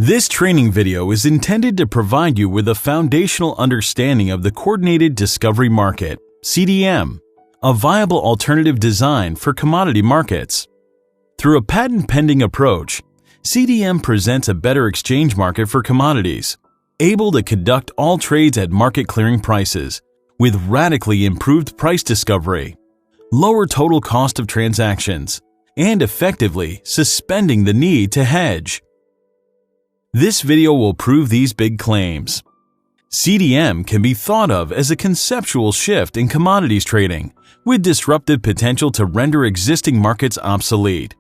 This training video is intended to provide you with a foundational understanding of the Coordinated Discovery Market, CDM, a viable alternative design for commodity markets. Through a patent-pending approach, CDM presents a better exchange market for commodities, able to conduct all trades at market clearing prices, with radically improved price discovery, lower total cost of transactions, and effectively suspending the need to hedge. This video will prove these big claims. CDM can be thought of as a conceptual shift in commodities trading, with disruptive potential to render existing markets obsolete.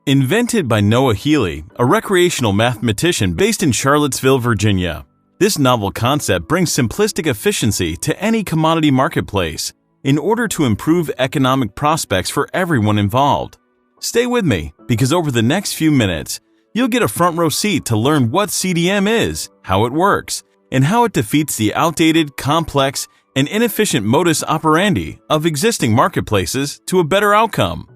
Invented by Noah Healy, a recreational mathematician based in Charlottesville, Virginia, this novel concept brings simplistic efficiency to any commodity marketplace in order to improve economic prospects for everyone involved. Stay with me, because over the next few minutes, you'll get a front row seat to learn what CDM is, how it works, and how it defeats the outdated, complex, and inefficient modus operandi of existing marketplaces to a better outcome.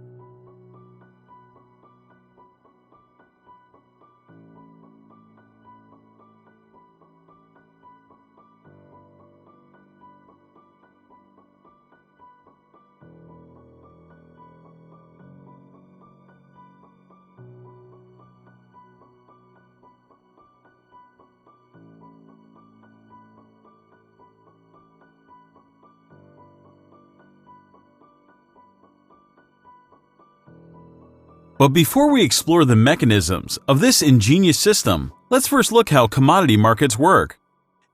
But before we explore the mechanisms of this ingenious system, let's first look how commodity markets work.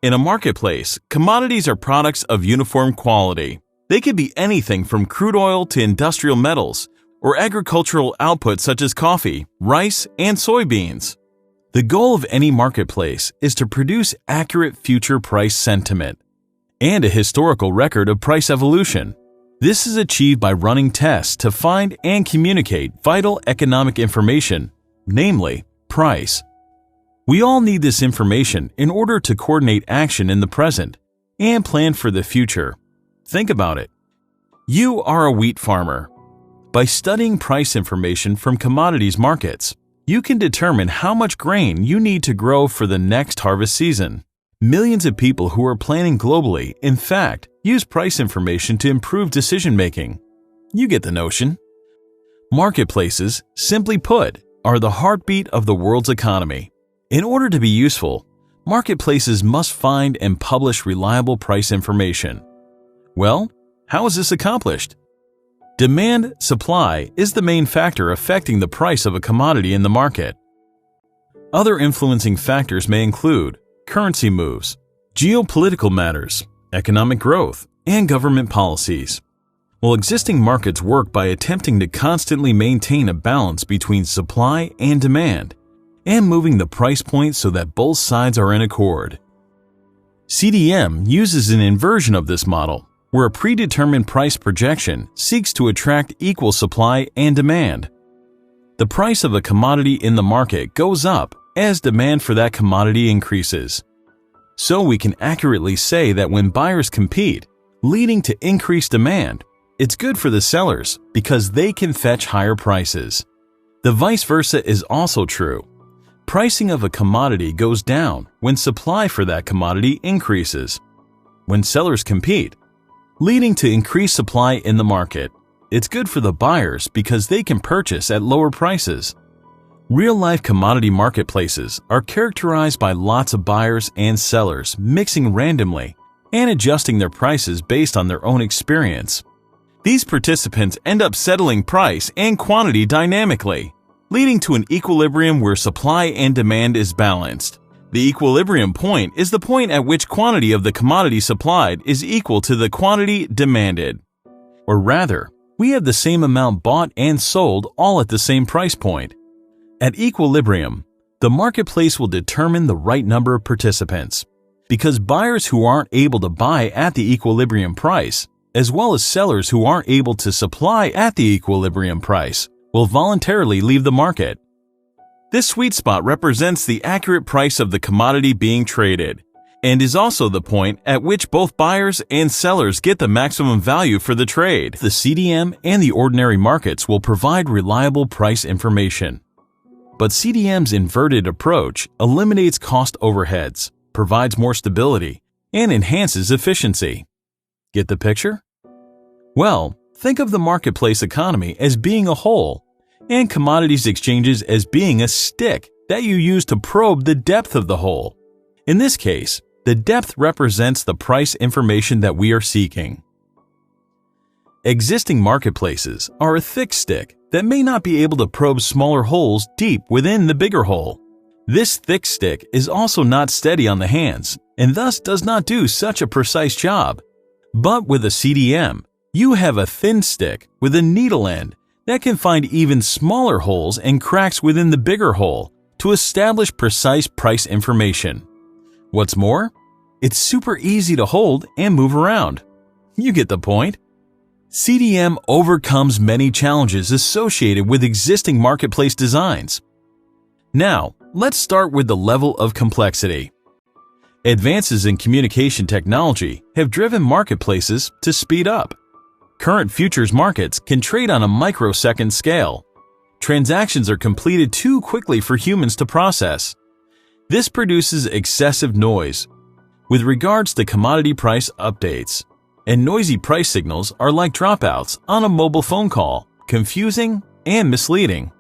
In a marketplace, commodities are products of uniform quality. They could be anything from crude oil to industrial metals, or agricultural output such as coffee, rice, and soybeans. The goal of any marketplace is to produce accurate future price sentiment and a historical record of price evolution. This is achieved by running tests to find and communicate vital economic information, namely price. We all need this information in order to coordinate action in the present and plan for the future. Think about it. You are a wheat farmer. By studying price information from commodities markets, you can determine how much grain you need to grow for the next harvest season. Millions of people who are planning globally, in fact, use price information to improve decision-making. You get the notion. Marketplaces, simply put, are the heartbeat of the world's economy. In order to be useful, marketplaces must find and publish reliable price information. Well, how is this accomplished? Demand supply is the main factor affecting the price of a commodity in the market. Other influencing factors may include currency moves, geopolitical matters, economic growth, and government policies. While existing markets work by attempting to constantly maintain a balance between supply and demand, and moving the price point so that both sides are in accord. CDM uses an inversion of this model, where a predetermined price projection seeks to attract equal supply and demand. The price of a commodity in the market goes up as demand for that commodity increases. So we can accurately say that when buyers compete, leading to increased demand, it's good for the sellers because they can fetch higher prices. The vice versa is also true. Pricing of a commodity goes down when supply for that commodity increases. When sellers compete, leading to increased supply in the market, it's good for the buyers because they can purchase at lower prices. Real-life commodity marketplaces are characterized by lots of buyers and sellers mixing randomly and adjusting their prices based on their own experience. These participants end up settling price and quantity dynamically, leading to an equilibrium where supply and demand is balanced. The equilibrium point is the point at which quantity of the commodity supplied is equal to the quantity demanded. Or rather, we have the same amount bought and sold all at the same price point. At equilibrium, the marketplace will determine the right number of participants, because buyers who aren't able to buy at the equilibrium price, as well as sellers who aren't able to supply at the equilibrium price, will voluntarily leave the market. This sweet spot represents the accurate price of the commodity being traded, and is also the point at which both buyers and sellers get the maximum value for the trade. The CDM and the ordinary markets will provide reliable price information. But CDM's inverted approach eliminates cost overheads, provides more stability, and enhances efficiency. Get the picture? Well, think of the marketplace economy as being a hole, and commodities exchanges as being a stick that you use to probe the depth of the hole. In this case, the depth represents the price information that we are seeking. Existing marketplaces are a thick stick that may not be able to probe smaller holes deep within the bigger hole. This thick stick is also not steady on the hands and thus does not do such a precise job. But with a CDM, you have a thin stick with a needle end that can find even smaller holes and cracks within the bigger hole to establish precise price information. What's more, it's super easy to hold and move around. You get the point. CDM overcomes many challenges associated with existing marketplace designs. Now, let's start with the level of complexity. Advances in communication technology have driven marketplaces to speed up. Current futures markets can trade on a microsecond scale. Transactions are completed too quickly for humans to process. This produces excessive noise with regards to commodity price updates, and noisy price signals are like dropouts on a mobile phone call, confusing and misleading.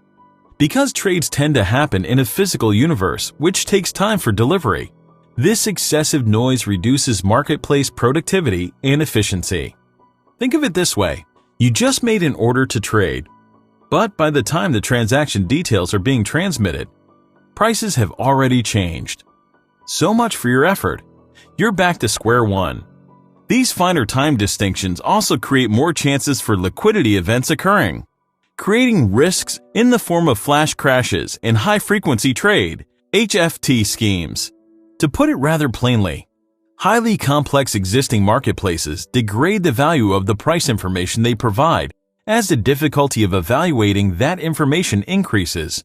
Because trades tend to happen in a physical universe, which takes time for delivery, this excessive noise reduces marketplace productivity and efficiency. Think of it this way: you just made an order to trade, but by the time the transaction details are being transmitted, prices have already changed. So much for your effort. You're back to square one. These finer time distinctions also create more chances for liquidity events occurring, creating risks in the form of flash crashes and high-frequency trade (HFT) schemes. To put it rather plainly, highly complex existing marketplaces degrade the value of the price information they provide as the difficulty of evaluating that information increases.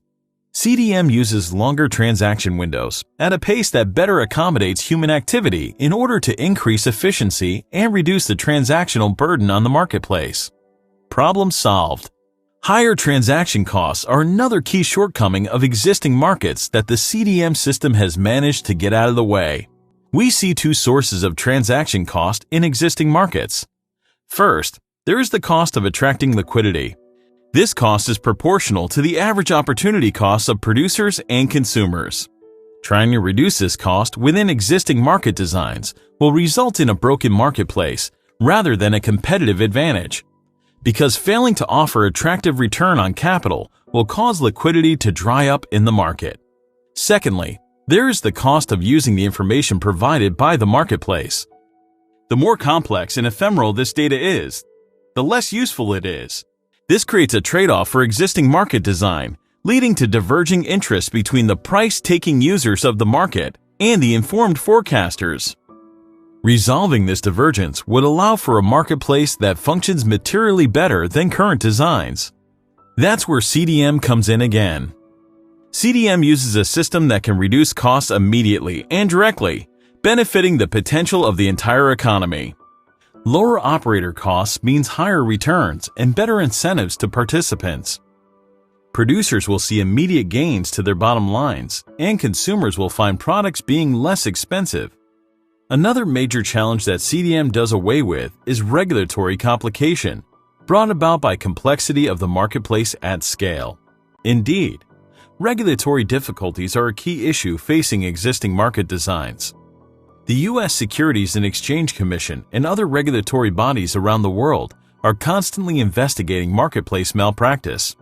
CDM uses longer transaction windows at a pace that better accommodates human activity in order to increase efficiency and reduce the transactional burden on the marketplace. Problem solved. Higher transaction costs are another key shortcoming of existing markets that the CDM system has managed to get out of the way. We see two sources of transaction cost in existing markets. First, there is the cost of attracting liquidity. This cost is proportional to the average opportunity costs of producers and consumers. Trying to reduce this cost within existing market designs will result in a broken marketplace rather than a competitive advantage, because failing to offer attractive return on capital will cause liquidity to dry up in the market. Secondly, there is the cost of using the information provided by the marketplace. The more complex and ephemeral this data is, the less useful it is. This creates a trade-off for existing market design, leading to diverging interests between the price-taking users of the market and the informed forecasters. Resolving this divergence would allow for a marketplace that functions materially better than current designs. That's where CDM comes in again. CDM uses a system that can reduce costs immediately and directly, benefiting the potential of the entire economy. Lower operator costs means higher returns and better incentives to participants. Producers will see immediate gains to their bottom lines, and consumers will find products being less expensive. Another major challenge that CDM does away with is regulatory complication, brought about by complexity of the marketplace at scale. Indeed, regulatory difficulties are a key issue facing existing market designs. The U.S. Securities and Exchange Commission and other regulatory bodies around the world are constantly investigating marketplace malpractice.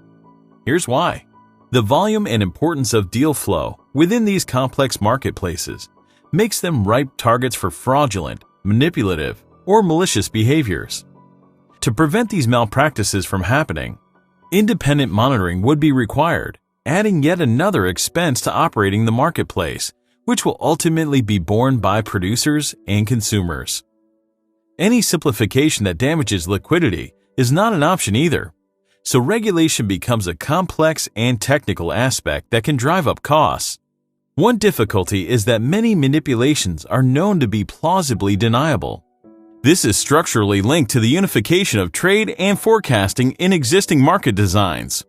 Here's why. The volume and importance of deal flow within these complex marketplaces makes them ripe targets for fraudulent, manipulative, or malicious behaviors. To prevent these malpractices from happening, independent monitoring would be required, adding yet another expense to operating the marketplace, which will ultimately be borne by producers and consumers. Any simplification that damages liquidity is not an option either, so regulation becomes a complex and technical aspect that can drive up costs. One difficulty is that many manipulations are known to be plausibly deniable. This is structurally linked to the unification of trade and forecasting in existing market designs.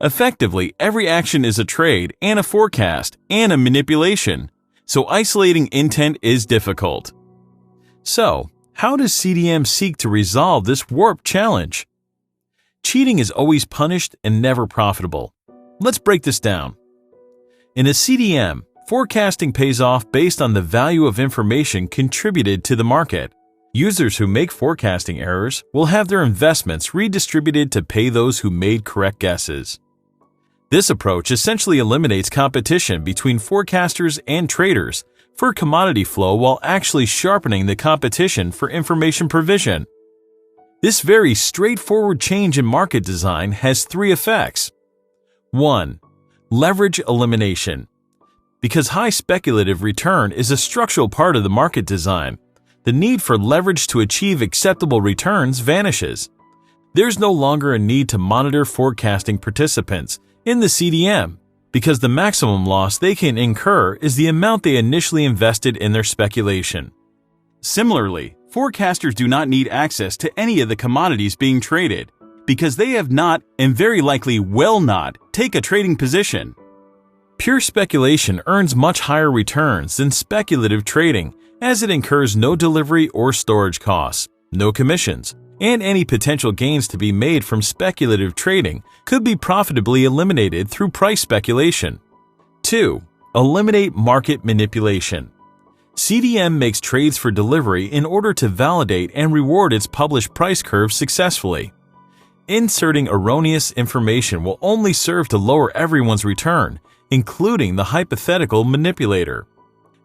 Effectively, every action is a trade and a forecast and a manipulation, so isolating intent is difficult. So, how does CDM seek to resolve this warped challenge? Cheating is always punished and never profitable. Let's break this down. In a CDM, forecasting pays off based on the value of information contributed to the market. Users who make forecasting errors will have their investments redistributed to pay those who made correct guesses. This approach essentially eliminates competition between forecasters and traders for commodity flow while actually sharpening the competition for information provision. This very straightforward change in market design has three effects. 1. Leverage elimination. Because high speculative return is a structural part of the market design, the need for leverage to achieve acceptable returns vanishes. There's no longer a need to monitor forecasting participants in the CDM because the maximum loss they can incur is the amount they initially invested in their speculation. Similarly, forecasters do not need access to any of the commodities being traded because they have not and very likely will not take a trading position. Pure speculation earns much higher returns than speculative trading as it incurs no delivery or storage costs, no commissions, and any potential gains to be made from speculative trading could be profitably eliminated through price speculation. 2. Eliminate market manipulation. CDM makes trades for delivery in order to validate and reward its published price curve successfully. Inserting erroneous information will only serve to lower everyone's return, including the hypothetical manipulator.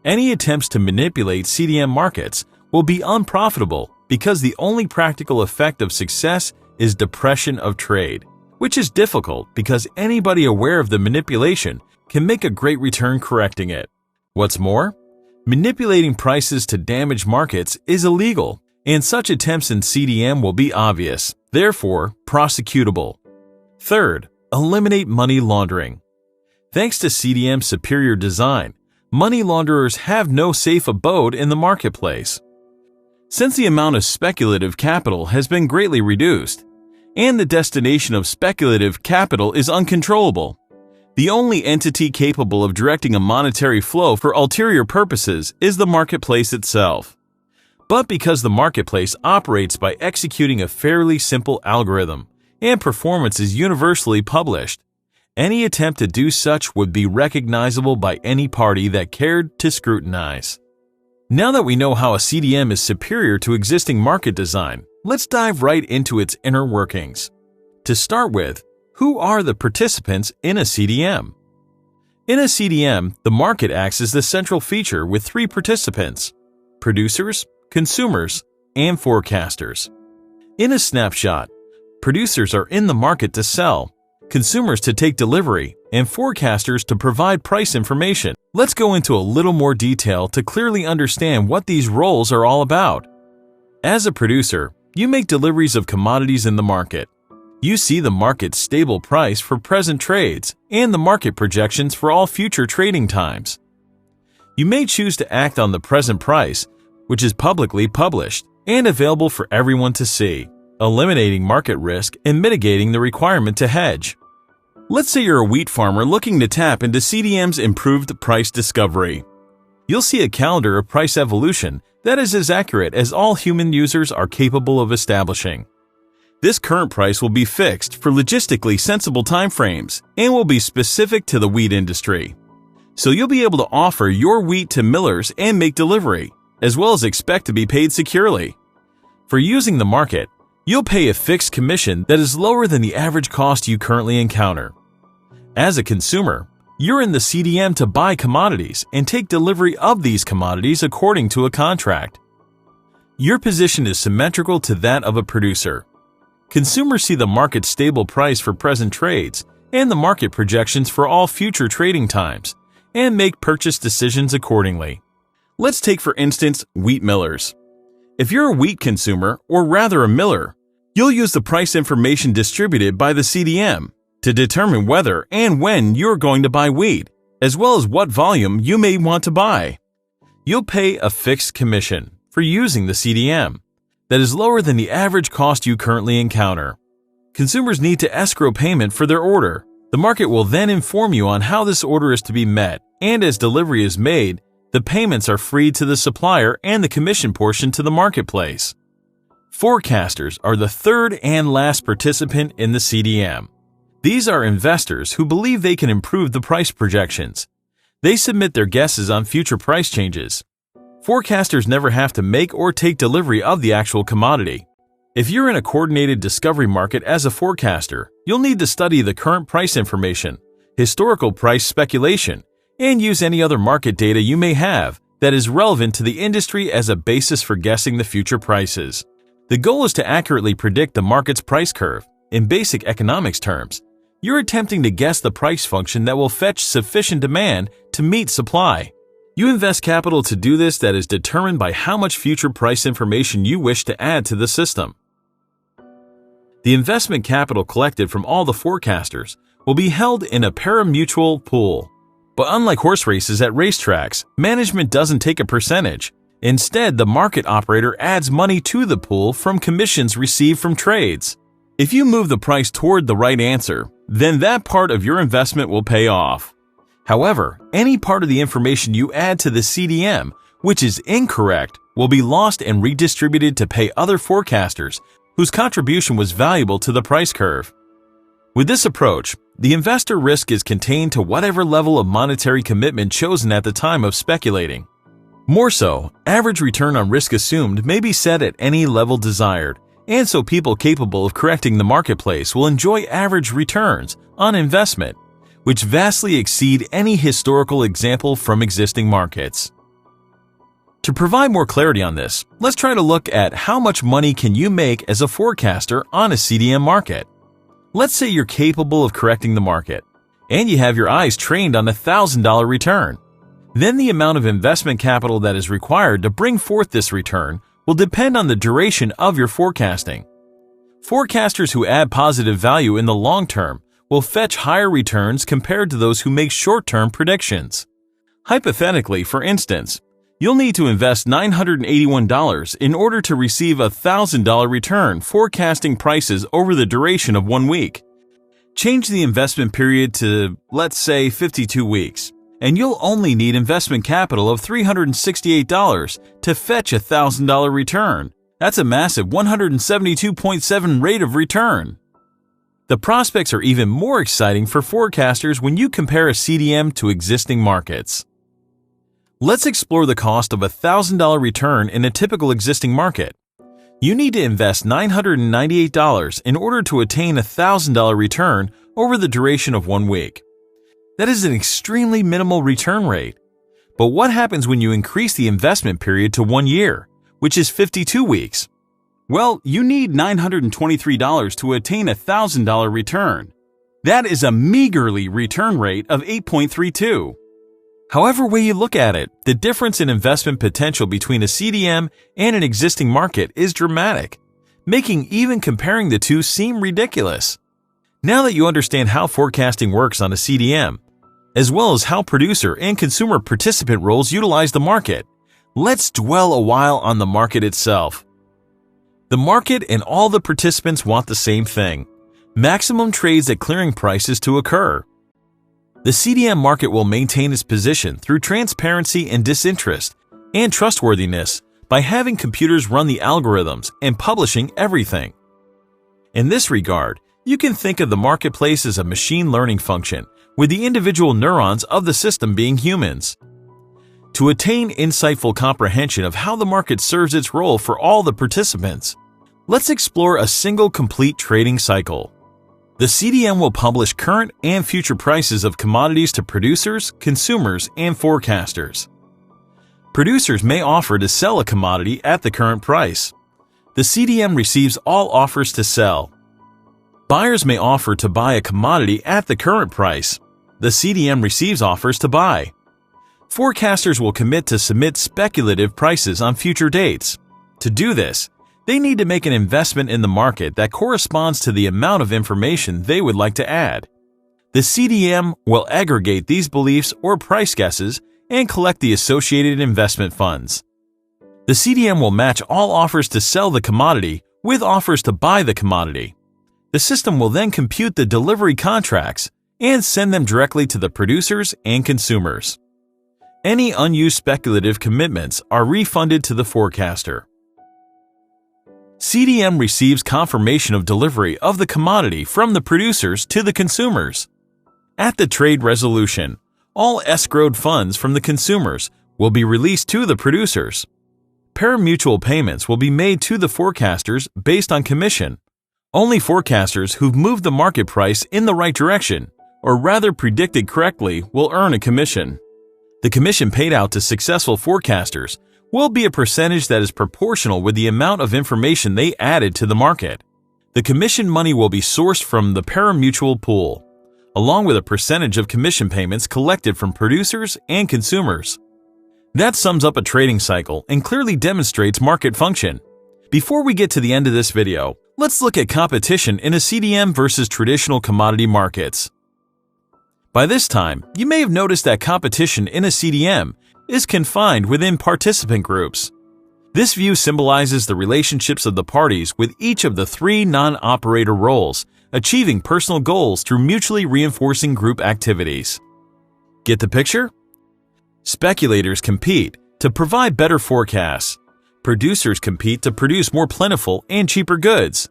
Any attempts to manipulate CDM markets will be unprofitable because the only practical effect of success is depression of trade, which is difficult because anybody aware of the manipulation can make a great return correcting it. What's more, manipulating prices to damage markets is illegal, and such attempts in CDM will be obvious, therefore prosecutable. Third, eliminate money laundering. Thanks to CDM's superior design, money launderers have no safe abode in the marketplace. Since the amount of speculative capital has been greatly reduced, and the destination of speculative capital is uncontrollable, the only entity capable of directing a monetary flow for ulterior purposes is the marketplace itself. But because the marketplace operates by executing a fairly simple algorithm, and performance is universally published, any attempt to do such would be recognizable by any party that cared to scrutinize. Now that we know how a CDM is superior to existing market design, let's dive right into its inner workings. To start with, who are the participants in a CDM? In a CDM, the market acts as the central feature with three participants: producers, consumers, and forecasters. In a snapshot, producers are in the market to sell, consumers to take delivery, and forecasters to provide price information. Let's go into a little more detail to clearly understand what these roles are all about. As a producer, you make deliveries of commodities in the market. You see the market's stable price for present trades and the market projections for all future trading times. You may choose to act on the present price, which is publicly published and available for everyone to see, eliminating market risk and mitigating the requirement to hedge. Let's say you're a wheat farmer looking to tap into CDM's improved price discovery. You'll see a calendar of price evolution that is as accurate as all human users are capable of establishing. This current price will be fixed for logistically sensible timeframes and will be specific to the wheat industry. So you'll be able to offer your wheat to millers and make delivery, as well as expect to be paid securely. For using the market, you'll pay a fixed commission that is lower than the average cost you currently encounter. As a consumer, you're in the CDM to buy commodities and take delivery of these commodities according to a contract. Your position is symmetrical to that of a producer. Consumers see the market's stable price for present trades and the market projections for all future trading times and make purchase decisions accordingly. Let's take, for instance, wheat millers. If you're a wheat consumer, or rather a miller, you'll use the price information distributed by the CDM to determine whether and when you're going to buy wheat, as well as what volume you may want to buy. You'll pay a fixed commission for using the CDM that is lower than the average cost you currently encounter. Consumers need to escrow payment for their order, The market will then inform you on how this order is to be met, and as delivery is made, the payments are freed to the supplier and the commission portion to the marketplace. Forecasters are the third and last participant in the CDM. These are investors who believe they can improve the price projections. They submit their guesses on future price changes. Forecasters never have to make or take delivery of the actual commodity. If you're in a coordinated discovery market as a forecaster, you'll need to study the current price information, historical price speculation, and use any other market data you may have that is relevant to the industry as a basis for guessing the future prices. The goal is to accurately predict the market's price curve. In basic economics terms, you're attempting to guess the price function that will fetch sufficient demand to meet supply. You invest capital to do this that is determined by how much future price information you wish to add to the system. The investment capital collected from all the forecasters will be held in a pari-mutuel pool. But unlike horse races at racetracks, management doesn't take a percentage. Instead, the market operator adds money to the pool from commissions received from trades. If you move the price toward the right answer, then that part of your investment will pay off. However, any part of the information you add to the CDM, which is incorrect, will be lost and redistributed to pay other forecasters whose contribution was valuable to the price curve. With this approach, the investor risk is contained to whatever level of monetary commitment chosen at the time of speculating. More so, average return on risk assumed may be set at any level desired, and so people capable of correcting the marketplace will enjoy average returns on investment, which vastly exceed any historical example from existing markets. To provide more clarity on this, let's try to look at how much money can you make as a forecaster on a CDM market. Let's say you're capable of correcting the market, and you have your eyes trained on a $1,000 return. Then the amount of investment capital that is required to bring forth this return will depend on the duration of your forecasting. Forecasters who add positive value in the long term will fetch higher returns compared to those who make short-term predictions. Hypothetically, for instance, you'll need to invest $981 in order to receive a $1,000 return forecasting prices over the duration of 1 week. Change the investment period to, let's say, 52 weeks. And you'll only need investment capital of $368 to fetch a $1,000 return. That's a massive 172.7 rate of return. The prospects are even more exciting for forecasters when you compare a CDM to existing markets. Let's explore the cost of a $1,000 return in a typical existing market. You need to invest $998 in order to attain a $1,000 return over the duration of 1 week. That is an extremely minimal return rate. But what happens when you increase the investment period to 1 year, which is 52 weeks? Well, you need $923 to attain a $1,000 return. That is a meagerly return rate of 8.32. However way you look at it, the difference in investment potential between a CDM and an existing market is dramatic, making even comparing the two seem ridiculous. Now that you understand how forecasting works on a CDM, as well as how producer and consumer participant roles utilize the market, let's dwell a while on the market itself. The market and all the participants want the same thing: maximum trades at clearing prices to occur. The CDM market will maintain its position through transparency and disinterest and trustworthiness by having computers run the algorithms and publishing everything. In this regard, you can think of the marketplace as a machine learning function, with the individual neurons of the system being humans. To attain insightful comprehension of how the market serves its role for all the participants, let's explore a single complete trading cycle. The CDM will publish current and future prices of commodities to producers, consumers, and forecasters. Producers may offer to sell a commodity at the current price. The CDM receives all offers to sell. Buyers may offer to buy a commodity at the current price. The CDM receives offers to buy. Forecasters will commit to submit speculative prices on future dates. To do this, they need to make an investment in the market that corresponds to the amount of information they would like to add. The CDM will aggregate these beliefs or price guesses and collect the associated investment funds. The CDM will match all offers to sell the commodity with offers to buy the commodity. The system will then compute the delivery contracts and send them directly to the producers and consumers. Any unused speculative commitments are refunded to the forecaster. CDM receives confirmation of delivery of the commodity from the producers to the consumers. At the trade resolution, all escrowed funds from the consumers will be released to the producers. Pari-mutuel payments will be made to the forecasters based on commission. Only forecasters who've moved the market price in the right direction, or rather predicted correctly, will earn a commission. The commission paid out to successful forecasters will be a percentage that is proportional with the amount of information they added to the market. The commission money will be sourced from the pari-mutuel pool, along with a percentage of commission payments collected from producers and consumers. That sums up a trading cycle and clearly demonstrates market function. Before we get to the end of this video, let's look at competition in a CDM versus traditional commodity markets. By this time, you may have noticed that competition in a CDM is confined within participant groups. This view symbolizes the relationships of the parties with each of the three non-operator roles, achieving personal goals through mutually reinforcing group activities. Get the picture? Speculators compete to provide better forecasts. Producers compete to produce more plentiful and cheaper goods.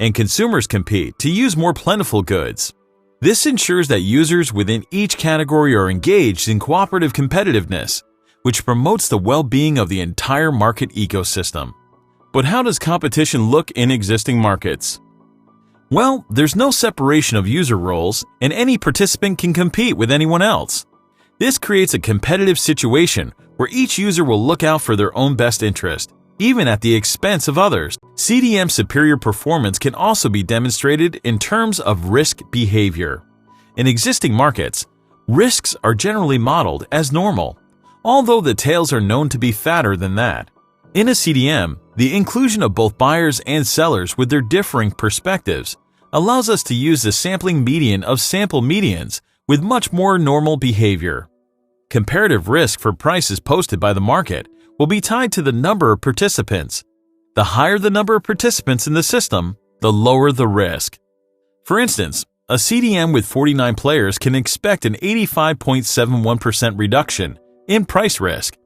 And consumers compete to use more plentiful goods. This ensures that users within each category are engaged in cooperative competitiveness, which promotes the well-being of the entire market ecosystem. But how does competition look in existing markets? Well, there's no separation of user roles, and any participant can compete with anyone else. This creates a competitive situation where each user will look out for their own best interest, even at the expense of others. CDM superior performance can also be demonstrated in terms of risk behavior. In existing markets, risks are generally modeled as normal, although the tails are known to be fatter than that. In a CDM, the inclusion of both buyers and sellers with their differing perspectives allows us to use the sampling median of sample medians with much more normal behavior. Comparative risk for prices posted by the market will be tied to the number of participants. The higher the number of participants in the system, the lower the risk. For instance, a CDM with 49 players can expect an 85.71% reduction in price risk.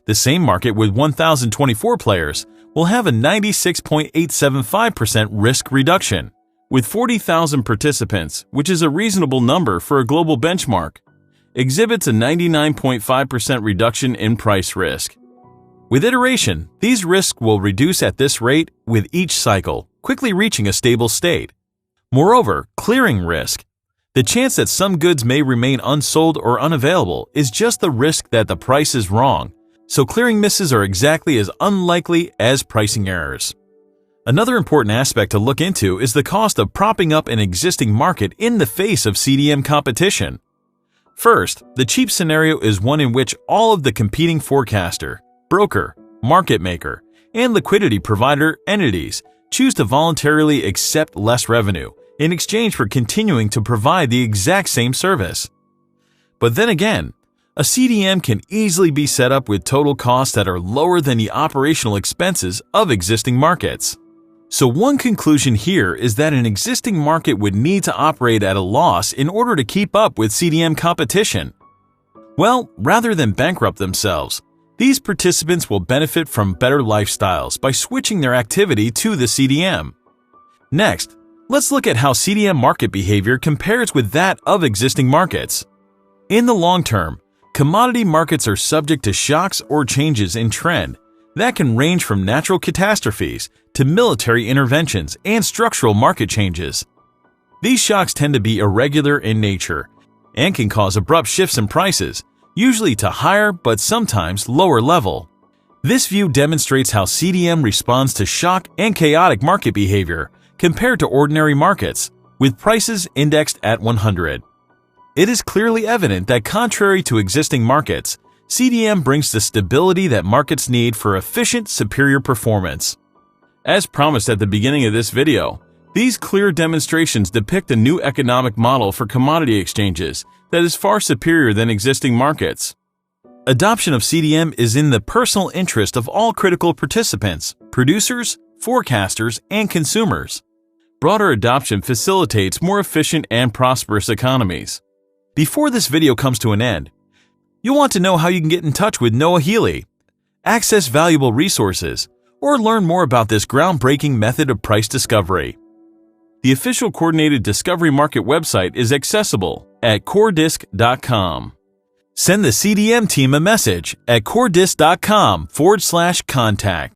The same market with 1,024 players will have a 96.875% risk reduction. With 40,000 participants, which is a reasonable number for a global benchmark, exhibits a 99.5% reduction in price risk. With iteration, these risks will reduce at this rate with each cycle, quickly reaching a stable state. Moreover, clearing risk. The chance that some goods may remain unsold or unavailable is just the risk that the price is wrong, so clearing misses are exactly as unlikely as pricing errors. Another important aspect to look into is the cost of propping up an existing market in the face of CDM competition. First, the cheap scenario is one in which all of the competing forecaster, broker, market maker, and liquidity provider entities choose to voluntarily accept less revenue in exchange for continuing to provide the exact same service. But then again, a CDM can easily be set up with total costs that are lower than the operational expenses of existing markets. So one conclusion here is that an existing market would need to operate at a loss in order to keep up with CDM competition. Well, rather than bankrupt themselves, these participants will benefit from better lifestyles by switching their activity to the CDM. Next, let's look at how CDM market behavior compares with that of existing markets. In the long term, commodity markets are subject to shocks or changes in trend that can range from natural catastrophes to military interventions and structural market changes. These shocks tend to be irregular in nature and can cause abrupt shifts in prices, usually to higher but sometimes lower level. This view demonstrates how CDM responds to shock and chaotic market behavior compared to ordinary markets, with prices indexed at 100. It is clearly evident that contrary to existing markets, CDM brings the stability that markets need for efficient, superior performance. As promised at the beginning of this video, these clear demonstrations depict a new economic model for commodity exchanges that is far superior than existing markets. Adoption of CDM is in the personal interest of all critical participants, producers, forecasters, and consumers. Broader adoption facilitates more efficient and prosperous economies. Before this video comes to an end, you'll want to know how you can get in touch with Noah Healy, access valuable resources, or learn more about this groundbreaking method of price discovery. The official Coordinated Discovery Market website is accessible at coredisc.com. Send the CDM team a message at coredisc.com/contact.